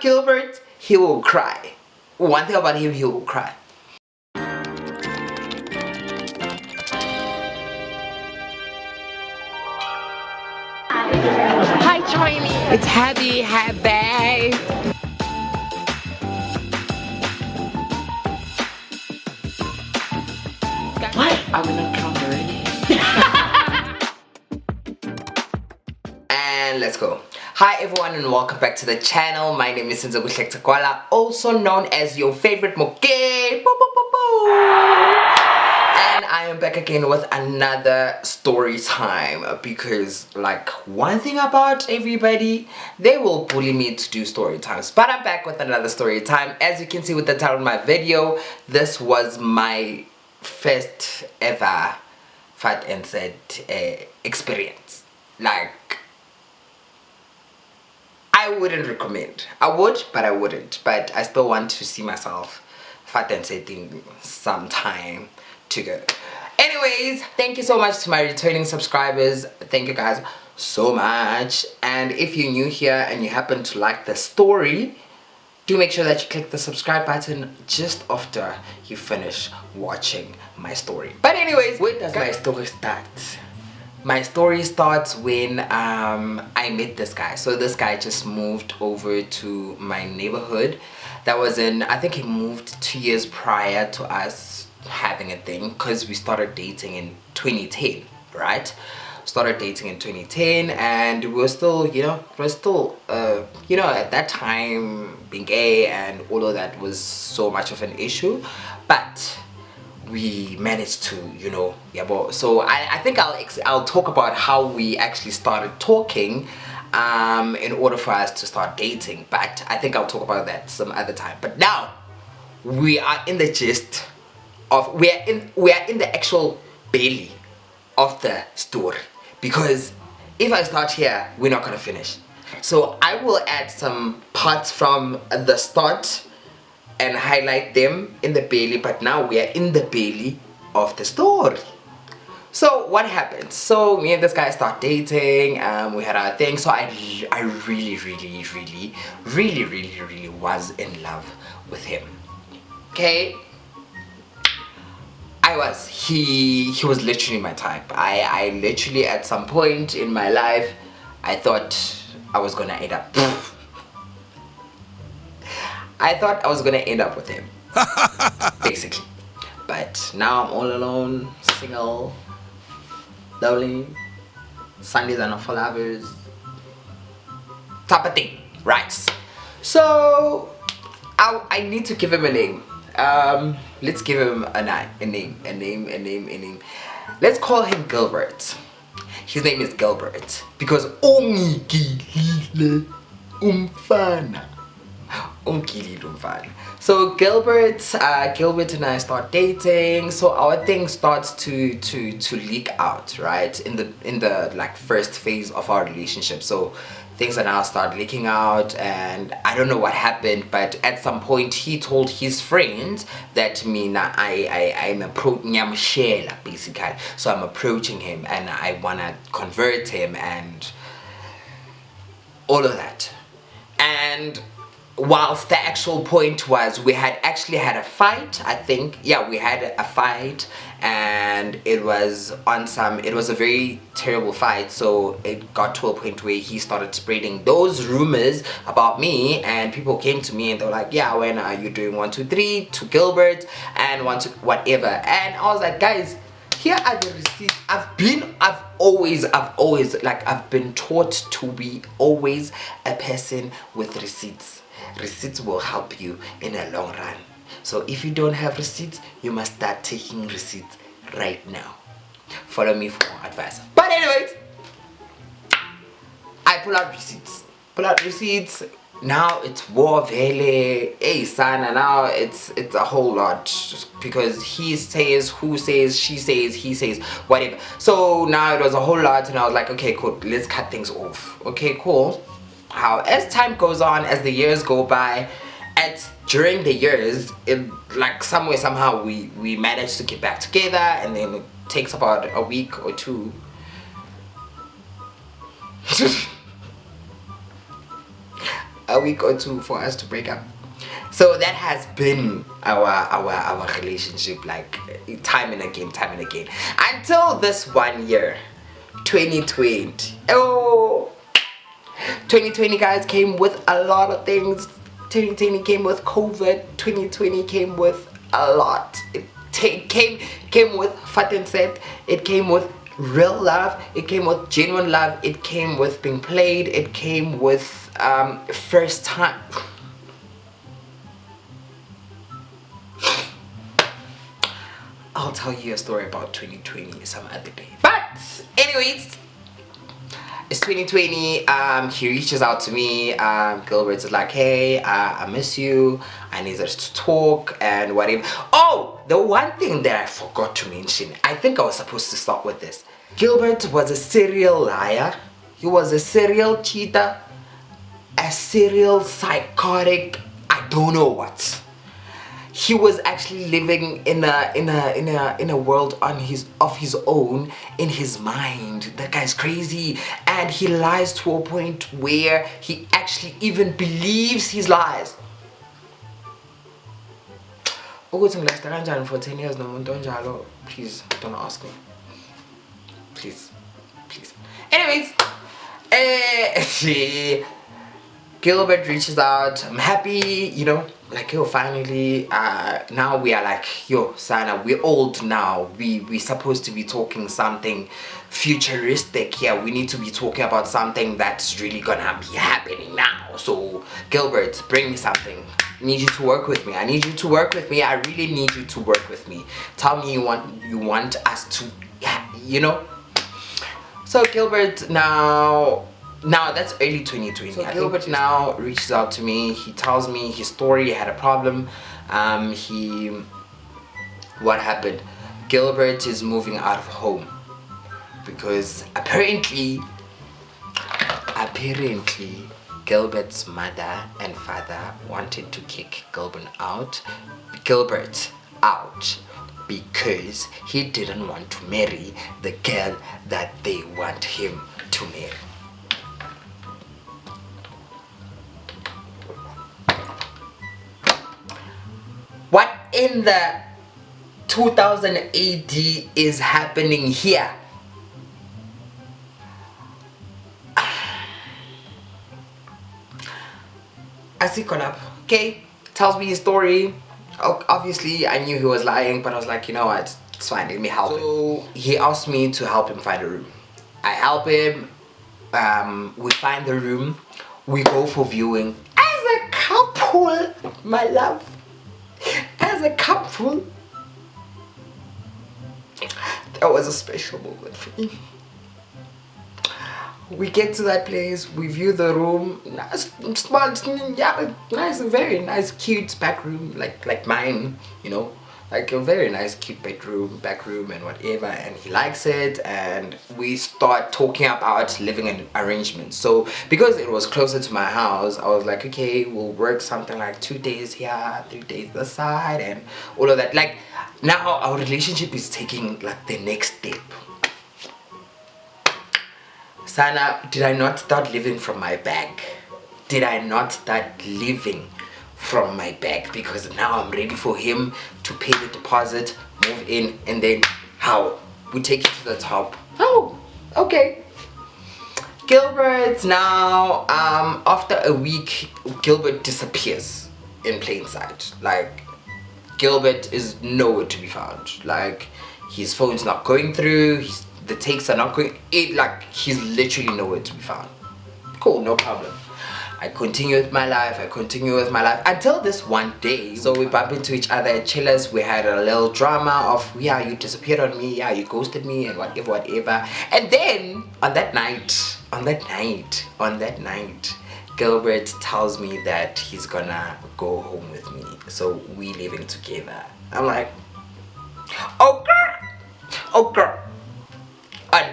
about Gilbert, he will cry. One thing about him, he will cry. Hi, Tiny. It's Happy. Why are we not drunk already? And let's go. Hi everyone and welcome back to the channel. My name is senzokuhle.hectorg, also known as your favorite Moghey. And I am back again with another story time, because like one thing about everybody, they will bully me to do story times, but I'm back with another story time. As you can see with the title of my video, this was my first ever fat and said experience. Like, I wouldn't recommend. I would, but I wouldn't. But I still want to see myself fat and setting sometime to go. Anyways, thank you so much to my returning subscribers. Thank you guys so much. And if you're new here and you happen to like the story, do make sure that you click the subscribe button just after you finish watching my story. But anyways, where does my story start? My story starts when I met this guy. So this guy just moved over to my neighborhood. That was in, I think he moved 2 years prior to us having a thing, because we started dating in 2010, right? Started dating in 2010, and we were still, you know, at that time being gay and all of that was so much of an issue, but we managed to, you know, yeah. But so I think I'll talk about how we actually started talking in order for us to start dating, but I think I'll talk about that some other time. But now we are in the gist of, we are in the actual belly of the story, because if I start here, we're not gonna finish. So I will add some parts from the start and highlight them in the belly, but now we are in the belly of the story. So what happened? So me and this guy start dating, we had our thing. So I really was in love with him. Okay, he was literally my type. I literally, at some point in my life, I thought I was gonna end up with him, basically. But now I'm all alone, single, lonely. Sundays are not for lovers, type of thing, right? So I need to give him a name. Let's give him a name. Let's call him Gilbert. His name is Gilbert because umfana. So Gilbert and I start dating. So our thing starts to leak out, right, in the like first phase of our relationship. So things are now start leaking out, and I don't know what happened, but at some point he told his friends that I'm approaching him, basically. So I'm approaching him and I wanna convert him and all of that. And whilst the actual point was, we had actually had a fight, I think. Yeah, we had a fight, and it was a very terrible fight. So it got to a point where he started spreading those rumors about me, and people came to me and they were like, yeah, when are you doing 1 2 3 to Gilbert and 1 2 whatever. And I was like, guys, here are the receipts. I've been taught to be always a person with receipts. Receipts will help you in a long run. So if you don't have receipts, you must start taking receipts right now. Follow me for more advice. But anyways, I pull out receipts. Now it's war vele, hey son, and now it's a whole lot, because he says, who says, she says, he says, whatever. So now it was a whole lot, and I was like, okay, cool, let's cut things off. Okay, cool. How as time goes on, as the years go by, during the years, like somehow we managed to get back together, and then it takes about a week or two. a week or two for us to break up. So that has been our relationship, like time and again, until this one year, 2020. Oh, 2020, guys, came with a lot of things. 2020 came with COVID. 2020 came with a lot. It came with fat and set. It came with real love. It came with genuine love. It came with being played. It came with first time. I'll tell you a story about 2020 some other day. But anyways, it's 2020. He reaches out to me. Gilbert is like, hey, I miss you. I need us to talk and whatever. Oh, the one thing that I forgot to mention, I think I was supposed to start with this. Gilbert was a serial liar. He was a serial cheater, a serial psychotic, I don't know what. He was actually living in a world of his own, in his mind. That guy's crazy, and he lies to a point where he actually even believes his lies. For 10 years, please don't ask me. Please. Anyways, Gilbert reaches out. I'm happy, you know, like, yo, finally, now we are like, yo, Sana, we're old now. We supposed to be talking something futuristic here. We need to be talking about something that's really gonna be happening now. So, Gilbert, bring me something. I need you to work with me. I need you to work with me. I really need you to work with me. Tell me you want us to, you know. So Gilbert now that's early 2020. So Gilbert now reaches out to me. He tells me his story. He had a problem. What happened? Gilbert is moving out of home because apparently Gilbert's mother and father wanted to kick Gilbert out because he didn't want to marry the girl that they want him to marry. What in the 2000 AD is happening here? Asikonap, okay, tells me his story. Obviously, I knew he was lying, but I was like, you know what, it's fine, let me help him. So he asked me to help him find a room. I help him. We find the room. We go for viewing as a couple, my love. As a couple, that was a special moment for me. We get to that place, we view the room, nice, small, yeah, nice, very nice, cute back room, like mine, you know, like a very nice, cute bedroom, back room, and whatever. And he likes it, and we start talking about living in arrangements. So because it was closer to my house, I was like, okay, we'll work something like 2 days here, 3 days this side, and all of that. Like, now our relationship is taking like the next step. Sana, did I not start living from my bag? Did I not start living from my bag? Because now I'm ready for him to pay the deposit, move in, and then how? We take it to the top. Oh, okay. Gilbert now, after a week, Gilbert disappears in plain sight. Like, Gilbert is nowhere to be found. Like, his phone's not going through, the takes are not going, like, he's literally nowhere to be found. Cool, no problem. I continue with my life until this one day. So we bump into each other at Chillers. We had a little drama of, yeah, you disappeared on me, yeah, you ghosted me, and whatever. And then on that night, Gilbert tells me that he's gonna go home with me. So we living together. I'm like, oh girl. On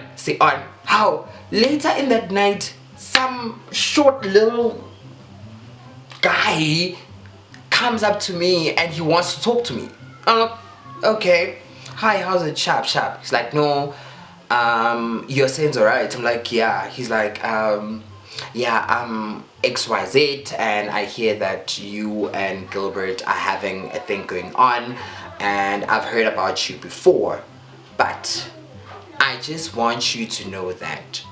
how later in that night, some short little guy comes up to me and he wants to talk to me. I'm like, okay, hi, how's it? Sharp. He's like, no, your sins alright. I'm like, yeah. He's like, yeah, XYZ, and I hear that you and Gilbert are having a thing going on, and I've heard about you before, but I just want you to know that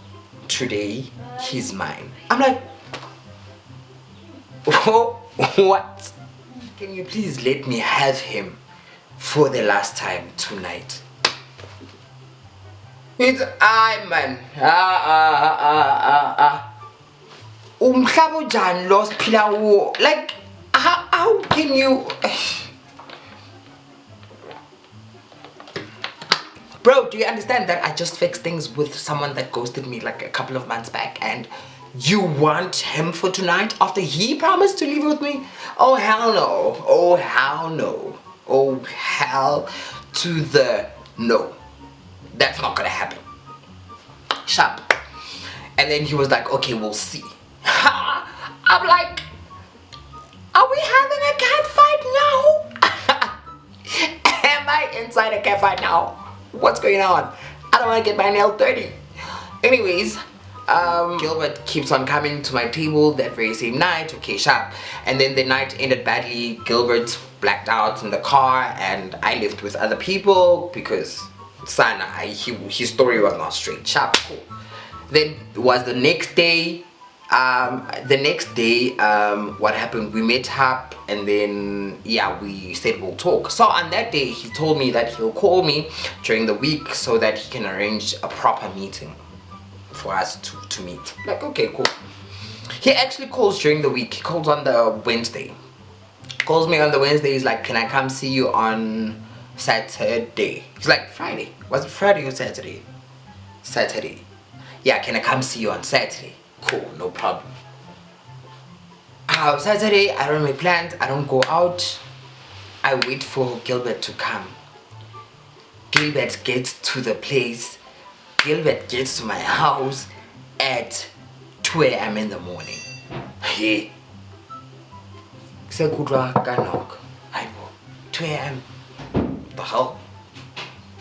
today he's mine. I'm like, oh, what? Can you please let me have him for the last time tonight? It's I, man. Umhlabo Jan lost Pilawo. Like, how can you? Bro, do you understand that I just fixed things with someone that ghosted me like a couple of months back, and you want him for tonight after he promised to leave with me? Oh hell no. Oh hell no. Oh hell to the no. That's not gonna happen. Sharp. And then he was like, okay, we'll see. I'm like, are we having a cat fight now? Am I inside a cat fight now? What's going on? I don't want to get my nail dirty. Anyways, Gilbert keeps on coming to my table that very same night. Okay, sharp. And then the night ended badly. Gilbert blacked out in the car, and I left with other people because Sana, his story was not straight. Sharp, cool. Then was the next day. What happened? We met up, and then yeah, we said we'll talk. So on that day, he told me that he'll call me during the week so that he can arrange a proper meeting for us to meet. Like, okay, cool. He actually calls during the week. He calls on the Wednesday. Calls me on the Wednesday. He's like, can I come see you on Saturday? He's like, Friday. Was it Friday or Saturday? Saturday. Yeah, can I come see you on Saturday? Cool, no problem. Saturday, I don't make plans. I don't go out. I wait for Gilbert to come. Gilbert gets to the place. Gilbert gets to my house at 2 a.m. in the morning. Hey. Sekudwa kanok. 2 a.m. The hell?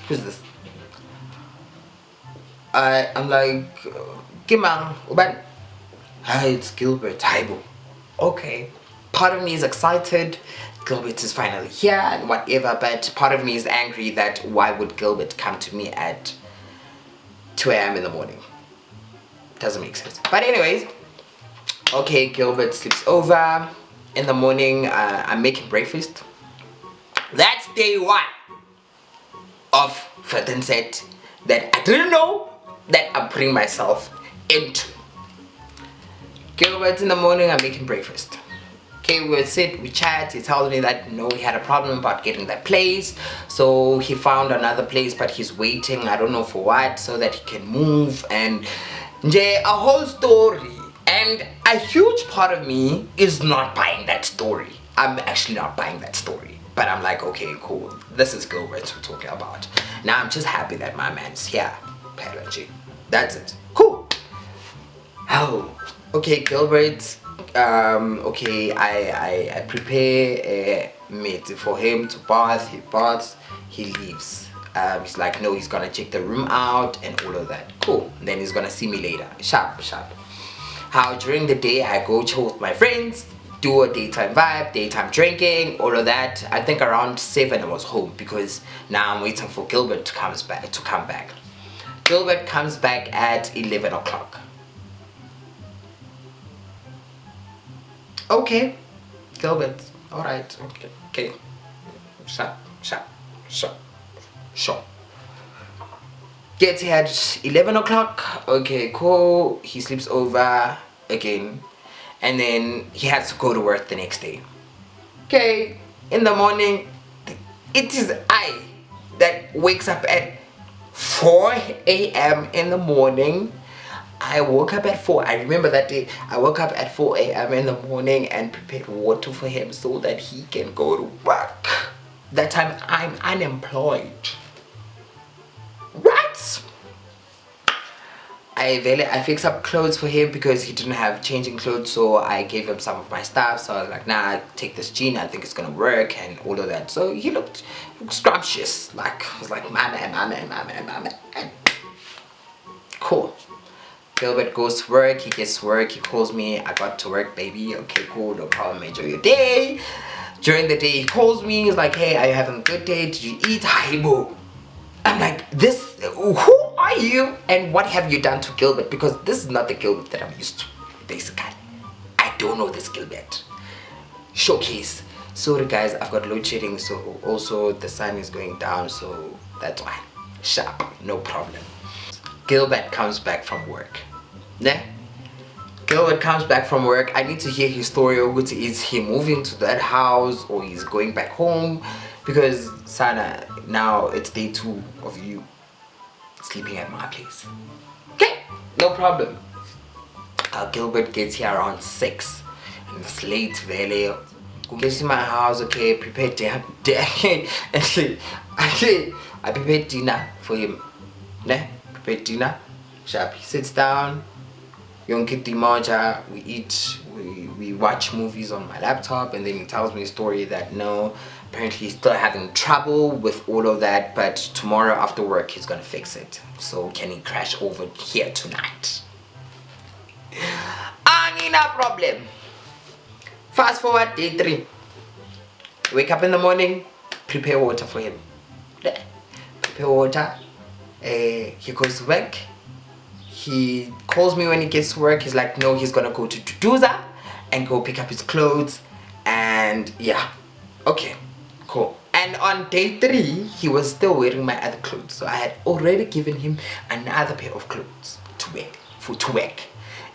Who's this? I'm like, Kimang, Uban. Hi, it's Gilbert. Haibo. Okay. Part of me is excited. Gilbert is finally here and whatever, but part of me is angry that why would Gilbert come to me at 2 a.m. in the morning? Doesn't make sense. But anyways, okay, Gilbert sleeps over. In the morning, I'm making breakfast. That's day one of Fredden set that I didn't know that I'm putting myself into. Gilbert in the morning, I'm making breakfast. Okay, we sit, we chat. He tells me that no, he had a problem about getting that place, so he found another place, but he's waiting, I don't know for what, so that he can move, and a whole story. And a huge part of me is not buying that story. I'm actually not buying that story, but I'm like, okay, cool, this is Gilbert we're talking about. Now I'm just happy that my man's here. That's it. Cool. Oh, okay, Gilbert. Okay, I prepare a meat for him to bath. He baths, he leaves. He's like, no, he's gonna check the room out and all of that. Cool. And then he's gonna see me later. Sharp. How during the day I go chill with my friends, do a daytime vibe, daytime drinking, all of that. I think around 7 I was home because now I'm waiting for Gilbert to come back. Gilbert comes back at 11 o'clock. Okay, Gilbert, alright, okay. Sure. Gets here at 11 o'clock. Okay, cool. He sleeps over again. And then he has to go to work the next day. Okay, in the morning, it is I that wakes up at 4 a.m. in the morning. I woke up at 4. I remember that day. I woke up at 4 a.m. in the morning and prepared water for him so that he can go to work. That time I'm unemployed. What? I fixed up clothes for him because he didn't have changing clothes, so I gave him some of my stuff. So I was like, nah, take this jean, I think it's gonna work and all of that. So he looked scrumptious. Like, I was like, my man. Cool. Gilbert goes to work, he gets to work, he calls me, I got to work, baby. Okay, cool, no problem, enjoy your day. During the day, he calls me, he's like, hey, are you having a good day? Did you eat? Haibo. I'm like, who are you? And what have you done to Gilbert? Because this is not the Gilbert that I'm used to, basically. I don't know this Gilbert. Showcase. Sorry guys, I've got load shedding, so also the sun is going down, so that's why. Sharp, no problem. Gilbert comes back from work. Ne? Gilbert comes back from work. I need to hear his story. Is he moving to that house or he's going back home? Because Sana, now it's day 2 of you sleeping at my place. Okay, no problem. Gilbert gets here around 6 and it's late, really. Gets to my house, okay, prepare dinner. I prepared dinner for him. Ne? Prepared dinner. Sharp. He sits down. Yonkiti Moja, we eat, we watch movies on my laptop, and then he tells me a story that no, apparently he's still having trouble with all of that, but tomorrow after work he's gonna fix it. So can he crash over here tonight? No problem. Fast forward day 3. Wake up in the morning, prepare water for him. Prepare water. He goes to work. He calls me when he gets to work. He's like, no, he's gonna go to Duduza and go pick up his clothes. And yeah, okay, cool. And on day 3, he was still wearing my other clothes. So I had already given him another pair of clothes to wear, to work.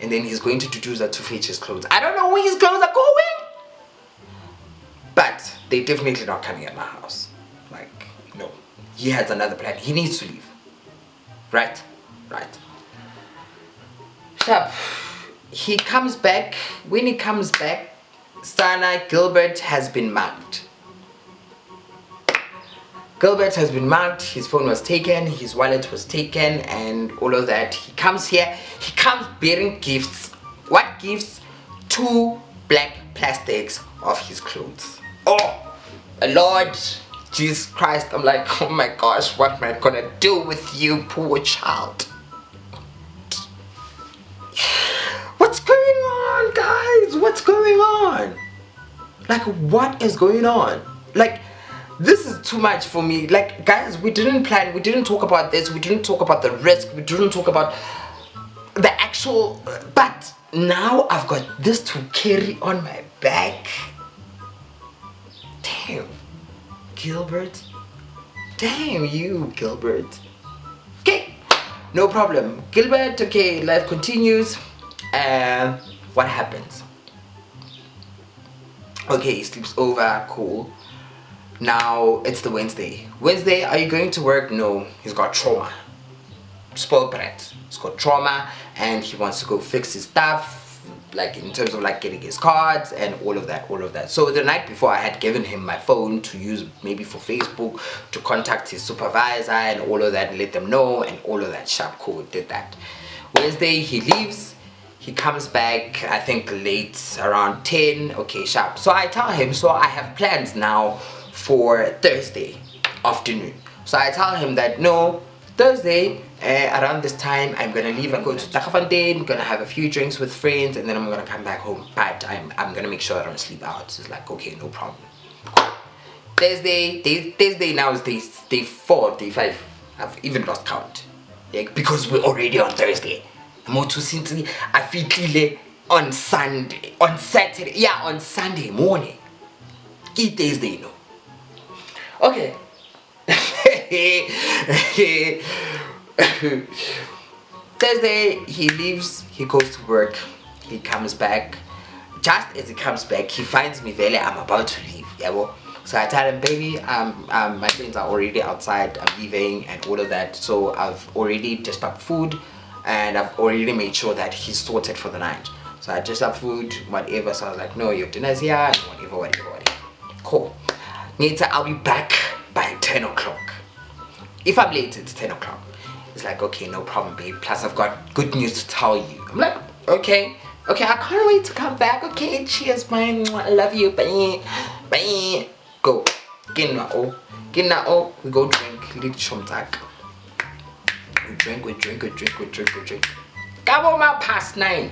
And then he's going to Duduza to fetch his clothes. I don't know where his clothes are going, but they're definitely not coming at my house. Like, no, he has another plan. He needs to leave. Right? Right. Sharp. He comes back. When he comes back, Sana, Gilbert has been mugged. Gilbert has been mugged. His phone was taken, his wallet was taken, and all of that. He comes here. He comes bearing gifts. What gifts? 2 black plastics of his clothes. Oh, Lord Jesus Christ! I'm like, oh my gosh, what am I gonna do with you, poor child? What's going on, guys? What's going on? Like, what is going on? Like, this is too much for me. Like, guys, we didn't plan, we didn't talk about this, we didn't talk about the risk, we didn't talk about the actual, but now I've got this to carry on my back. Damn, Gilbert. Damn you, Gilbert. Okay, no problem. Gilbert, okay, life continues. And what happens? Okay, he sleeps over, cool. Now it's the Wednesday. Wednesday, are you going to work? No, he's got trauma. Spoiled brat. He's got trauma and he wants to go fix his stuff, like in terms of like getting his cards and all of that. So the night before, I had given him my phone to use maybe for Facebook, to contact his supervisor and all of that and let them know and all of that. Sharp, cool, did that. Wednesday, he leaves. He comes back, I think late, around 10. Okay, sharp. So I tell him, so I have plans now for Thursday afternoon. So I tell him that no, Thursday around this time I'm gonna leave and go to Takafontein. I'm gonna have a few drinks with friends and then I'm gonna come back home. But I'm gonna make sure I don't sleep out. So it's like, okay, no problem. Thursday now is day 4, day 5. I've even lost count. Like, because we're already on Thursday. I feel on Sunday, on Saturday, yeah, on Sunday morning. Eat Thursday, no. Okay. Thursday, he leaves, he goes to work, he comes back. Just as he comes back, he finds me there, I'm about to leave. Yeah, well. So I tell him, baby, my friends are already outside, I'm leaving and all of that. So I've already dished up food and I've already made sure that he's sorted for the night. So I dished up food, whatever. So I was like, no, your dinner's here, and whatever. Cool. Later, I'll be back by 10 o'clock. If I'm late, it's 10 o'clock. It's like, okay, no problem, babe. Plus, I've got good news to tell you. I'm like, okay, I can't wait to come back. Okay, cheers, man. I love you. Bye. Bye. Go. Ginao. We go drink. We drink. Government past 9.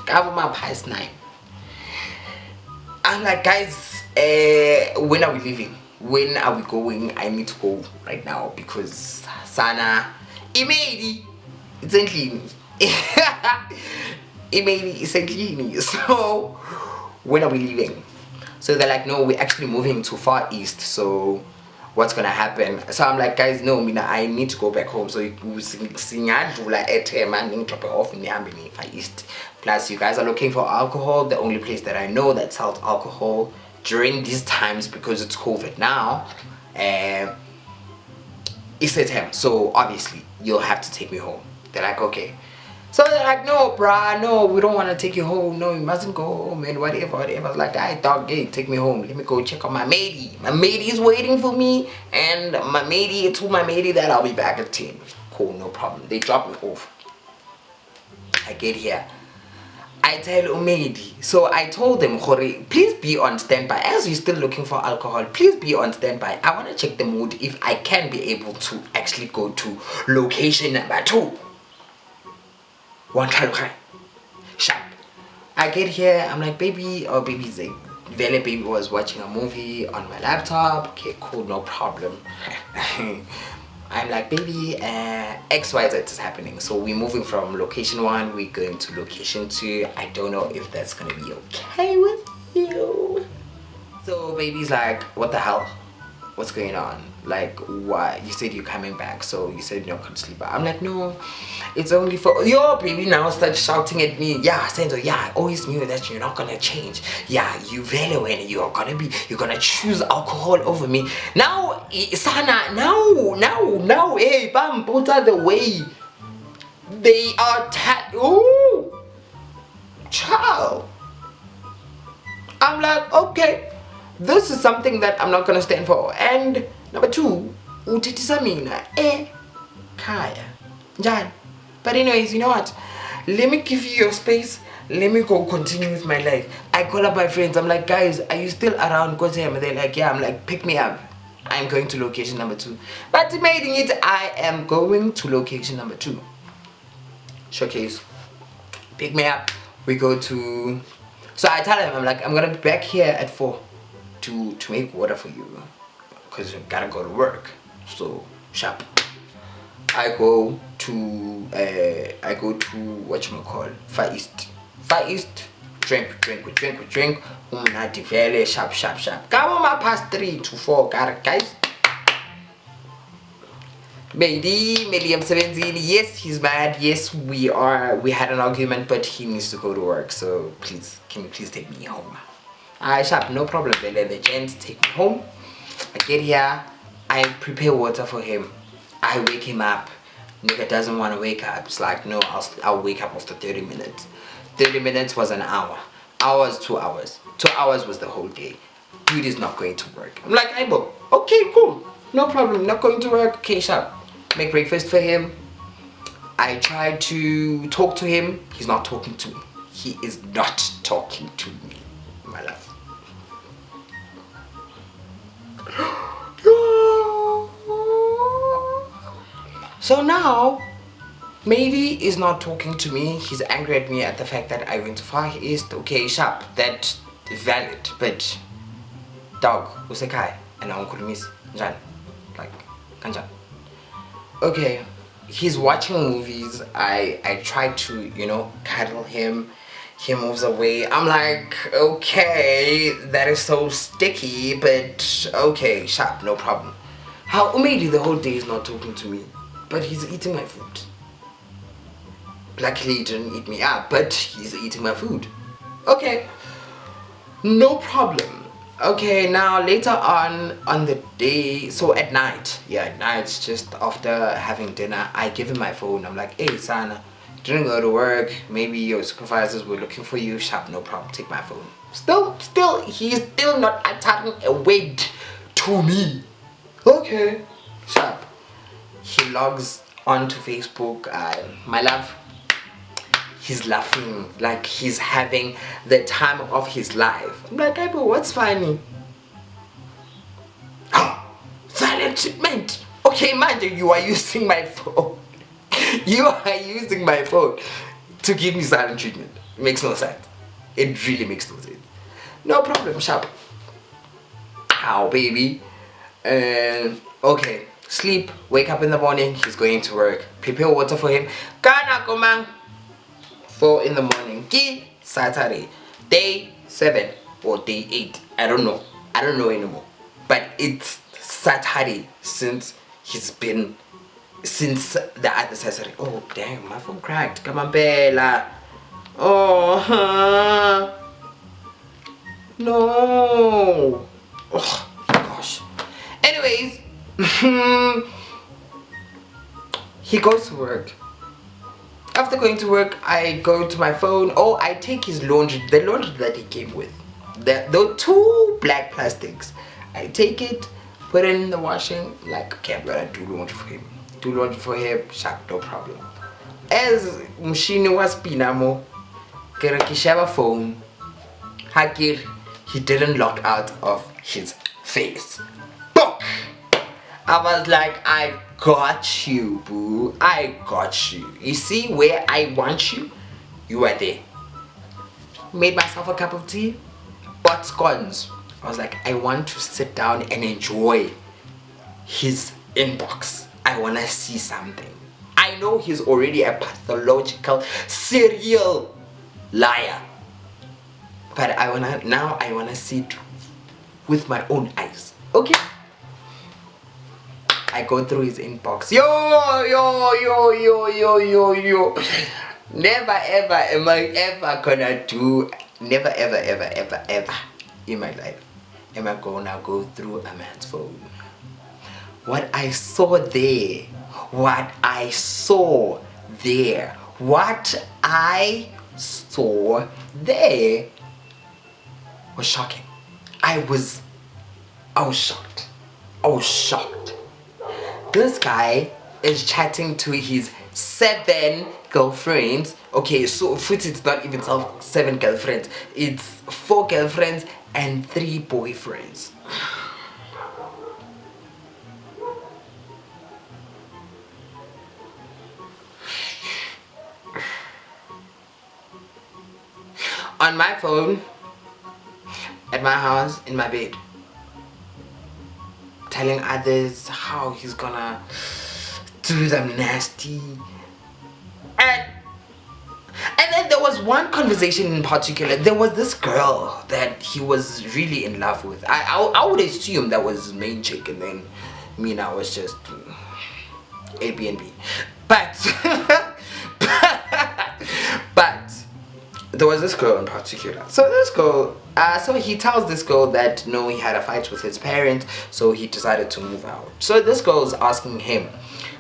Government past 9. I'm like, guys, when are we leaving? When are we going? I need to go right now because Sana, Imedi, it's clean. Imedi is clean. So when are we leaving? So they're like, no, we're actually moving to Far East. So what's gonna happen? So I'm like, guys, no, Mina, I need to go back home. So singadlula and drop it off in the Far East. Plus, you guys are looking for alcohol. The only place that I know that sells alcohol during these times, because it's COVID now, is at him. So obviously, you'll have to take me home. They're like, okay. So they're like, no, bruh, no, we don't want to take you home. No, you mustn't go home and whatever. I was like, alright, dog, hey, take me home. Let me go check on my matey. My matey is waiting for me, and my matey told my matey that I'll be back at 10. Cool, no problem. They drop me off. I get here. I tell Umedi. So I told them, Khori, please be on standby. As you're still looking for alcohol, please be on standby. I want to check the mood if I can be able to actually go to location number 2. One sharp. I get here, I'm like, baby, or baby's like, Vele baby was watching a movie on my laptop. Okay, cool, no problem. I'm like, baby, XYZ is happening. So we're moving from location 1, we're going to location 2. I don't know if that's gonna be okay with you. So baby's like, what the hell? What's going on? Like, why? You said you're coming back, so you said you're not gonna sleep. I'm like, no, it's only for your baby. Now start shouting at me. Yeah, Senzo, yeah, I always knew that you're not gonna change. Yeah, you value and you're gonna choose alcohol over me. Now, Sana, now, hey, bam, put out the way. They are ooh, child. I'm like, okay. This is something that I'm not gonna stand for. And number 2, utithisa mina kaya njani. But anyways, you know what? Let me give you your space. Let me go continue with my life. I call up my friends. I'm like, guys, are you still around? They're like, yeah. I'm like, pick me up. I'm going to location number 2. But making it, I am going to location number 2. Showcase. Pick me up. We go to. So I tell him, I'm like, I'm gonna be back here at 4. To make water for you, because you gotta go to work. So sharp. I go to whatchamacall, Far East. Drink. Umnati vele sharp. Come on, past 3 to 4, guys. Medium 17. Yes, he's mad. Yes, we had an argument, but he needs to go to work. So please, can you please take me home? I sharp, no problem. They let the gents take me home. I get here, I prepare water for him. I wake him up. Nigga doesn't want to wake up. It's like, no, I'll wake up after 30 minutes. 30 minutes was an hour. Hours, 2 hours. 2 hours was the whole day. Dude is not going to work. I'm like, Aibo, okay, cool. No problem, not going to work. Okay, sharp. Make breakfast for him. I try to talk to him. He's not talking to me. He is not talking to me, my love. So now, maybe is not talking to me. He's angry at me at the fact that I went to Far East. Okay, sharp, that is valid. But dog, usekai, and I'm miss Jan, like kanjan. Okay, he's watching movies. I try to, you know, cuddle him. He moves away. I'm like, okay, that is so sticky, but okay, sharp, no problem. How maybe the whole day is not talking to me, but he's eating my food. Luckily, he didn't eat me up, but he's eating my food. Okay, no problem. Okay, now later on the day, so at night, just after having dinner, I give him my phone. I'm like, hey, Sana, didn't go to work, maybe your supervisors were looking for you. Sharp, no problem, take my phone. Still, he's still not attaching a weight to me. Okay, sharp. He logs onto Facebook. My love, he's laughing like he's having the time of his life. I'm like, hey, but what's funny? Oh, silent shipment. Okay, mind you are using my phone. You are using my phone to give me silent treatment. Makes no sense. It really makes no sense. No problem, sharp. Ow, baby. And okay, sleep, wake up in the morning, he's going to work. Prepare water for him. Kana komang. 4 in the morning. Ki Saturday. Day 7 or day 8. I don't know. I don't know anymore. But it's Saturday since the other Saturday. Oh damn, my phone cracked. Come on, Bella. Oh no. Oh gosh. Anyways, he goes to work. After going to work, I go to my phone. Oh, I take his laundry, the laundry that he came with. The 2 black plastics. I take it, put it in the washing. Like, okay, I'm gonna do laundry for him. Do laundry for him, sharp, no problem. As machine was pinamo, Kerakishava phone, Hakir, he didn't lock out of his face. Book! I was like, I got you, boo. I got you. You see where I want you? You are there. Made myself a cup of tea, bought scones. I was like, I want to sit down and enjoy his inbox. I want to see something. I know he's already a pathological serial liar. But I want to see it with my own eyes. Okay? I go through his inbox. Yo. Never ever am I ever gonna do, never ever in my life am I gonna go through a man's phone. What I saw there was shocking. I was shocked. I was shocked. This guy is chatting to his 7 girlfriends. Okay, so it's not even 7 girlfriends. It's 4 girlfriends and 3 boyfriends. On my phone, at my house, in my bed, telling others how he's gonna do them nasty. And then there was one conversation in particular. There was this girl that he was really in love with. I would assume that was his main chick, and then Mina was just A, B, and B. But there was this girl in particular. So this girl, so he tells this girl that no, he had a fight with his parents, so he decided to move out. So this girl is asking him,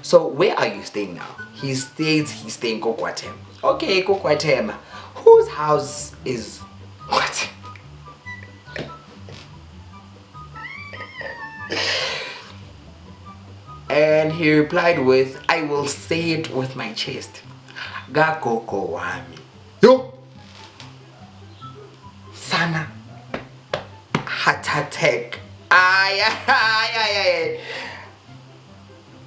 so where are you staying now? He's staying Kokwatem. Okay, Kokwatem. Whose house is what? And he replied with, I will say it with my chest. Gakoko wami. Yo! Sana heart attack.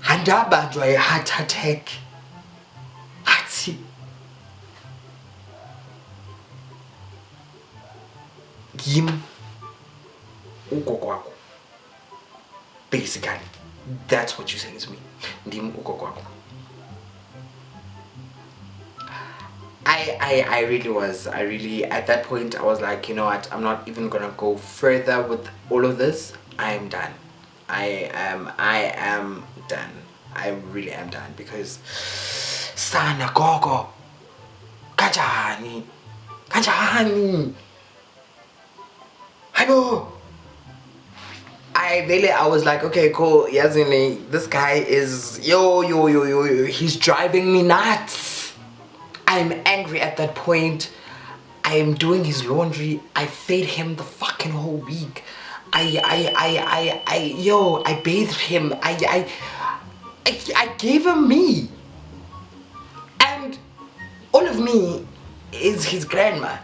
Handabanjwa a heart attack. Hati. Yim ugogo wako. Basically, that's what you saying to me. Ndim ugogo wako. I really at that point I was like, you know what, I'm not even gonna go further with all of this. I am done. I am done. I really am done, because sana gogo kanjani hello. I was like, okay, cool, Yazini, this guy is yo, he's driving me nuts. I'm angry at that point. I am doing his laundry. I fed him the fucking whole week. I bathed him. I gave him me. And all of me is his grandmother.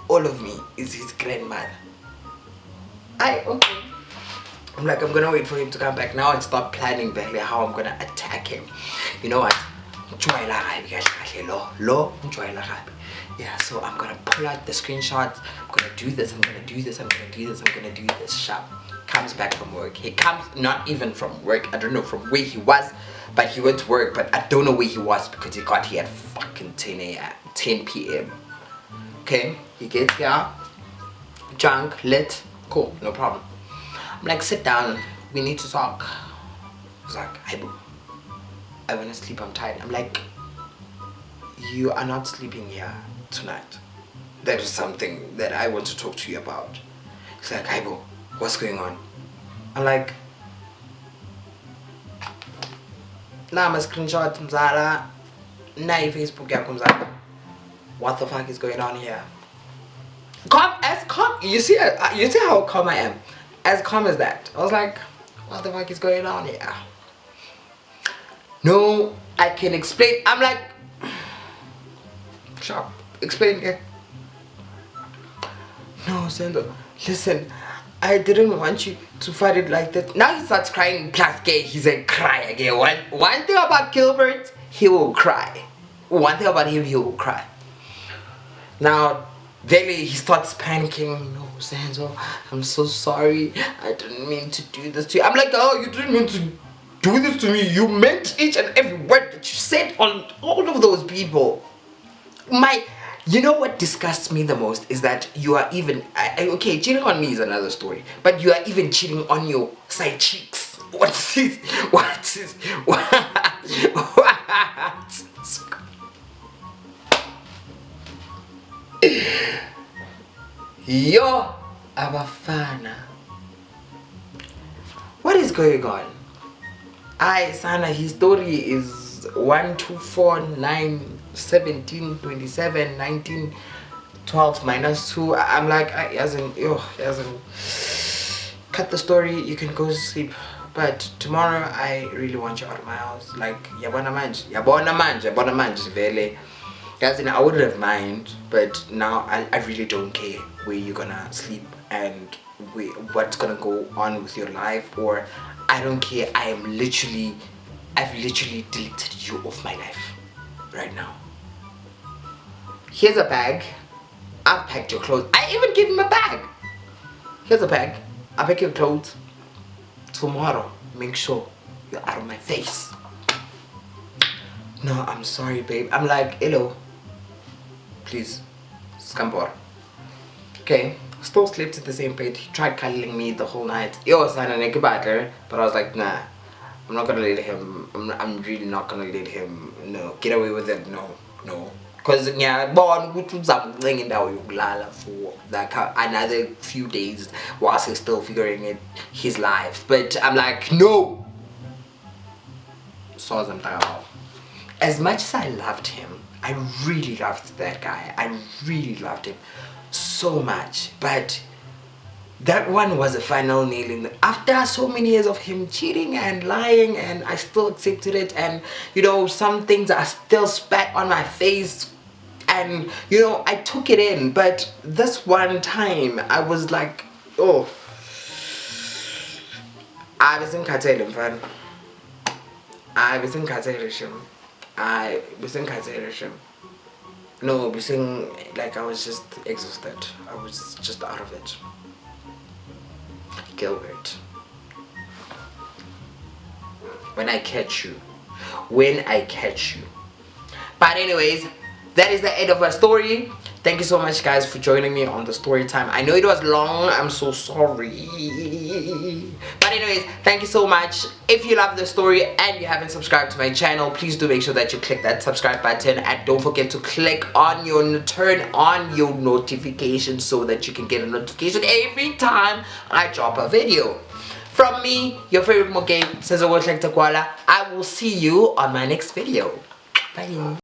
All of me is his grandmother. Okay. I'm like, I'm gonna wait for him to come back now and start planning barely how I'm gonna attack him. You know what? Yeah, so I'm gonna pull out the screenshots. I'm gonna do this, I'm gonna do this, I'm gonna do this, I'm gonna do this. Sharp. Comes back from work. He comes not even from work. I don't know from where he was, but he went to work, but I don't know where he was because he got here at fucking 10 p.m. Okay, he gets here, drunk, lit, cool, no problem. I'm like, sit down, we need to talk. He's like, hey boo, I wanna sleep, I'm tired. I'm like, you are not sleeping here tonight. There is something that I want to talk to you about. He's like, hey boo, what's going on? I'm like, nah, my screenshot mzala, nah, Facebook yakho mzala. What the fuck is going on here? Calm, you see how calm I am. As calm as that. I was like, what the fuck is going on here? No, I can explain. I'm like, sharp, explain again. No, Sendo, listen, I didn't want you to fight it like that. Now he starts crying, plus gay, he's a cry again. One thing about Gilbert, he will cry. One thing about him, he will cry. Now, Veli, he starts panicking. No, Senzo, I'm so sorry. I didn't mean to do this to you. I'm like, oh, you didn't mean to do this to me. You meant each and every word that you said on all of those people. You know what disgusts me the most is that you are even, okay, cheating on me is another story, but you are even cheating on your side cheeks. What's this? Yo, abafana. What is going on? Sana, his story is 1, 2, 4, 9, 17, 27, 19, 12 minus 2. I'm like, he hasn't cut the story, you can go to sleep. But tomorrow I really want you out of my house. Like, yabona manje, vele. Guys, I wouldn't have mind, but now I really don't care where you're gonna sleep and what's gonna go on with your life, or I don't care. I've literally deleted you off my life right now. Here's a bag. I've packed your clothes. I even gave him a bag. Here's a bag. I'll pack your clothes. Tomorrow, make sure you're out of my face. No, I'm sorry, babe. I'm like, hello. Please, scampor. Okay, still slept in the same bed. He tried cuddling me the whole night. Yo, son, but I was like, nah, I'm not gonna let him. I'm really not gonna let him. No, get away with it. No. Because yeah, born for like another few days whilst he's still figuring his life. But I'm like, no. As much as I loved him, I really loved that guy. I really loved him so much. But that one was a final nail in the, after so many years of him cheating and lying, and I still accepted it, and you know, some things are still spat on my face, and you know, I took it in. But this one time I was like, oh, I was in Katelim. No, like I was just exhausted. I was just out of it. Gilbert, when I catch you. But anyways, that is the end of my story. Thank you so much, guys, for joining me on the story time. I know it was long. I'm so sorry. But anyways, thank you so much. If you love the story and you haven't subscribed to my channel, please do make sure that you click that subscribe button, and don't forget to turn on your notifications so that you can get a notification every time I drop a video. From me, your favorite Moghey, senzokuhle.hectorg. I will see you on my next video. Bye.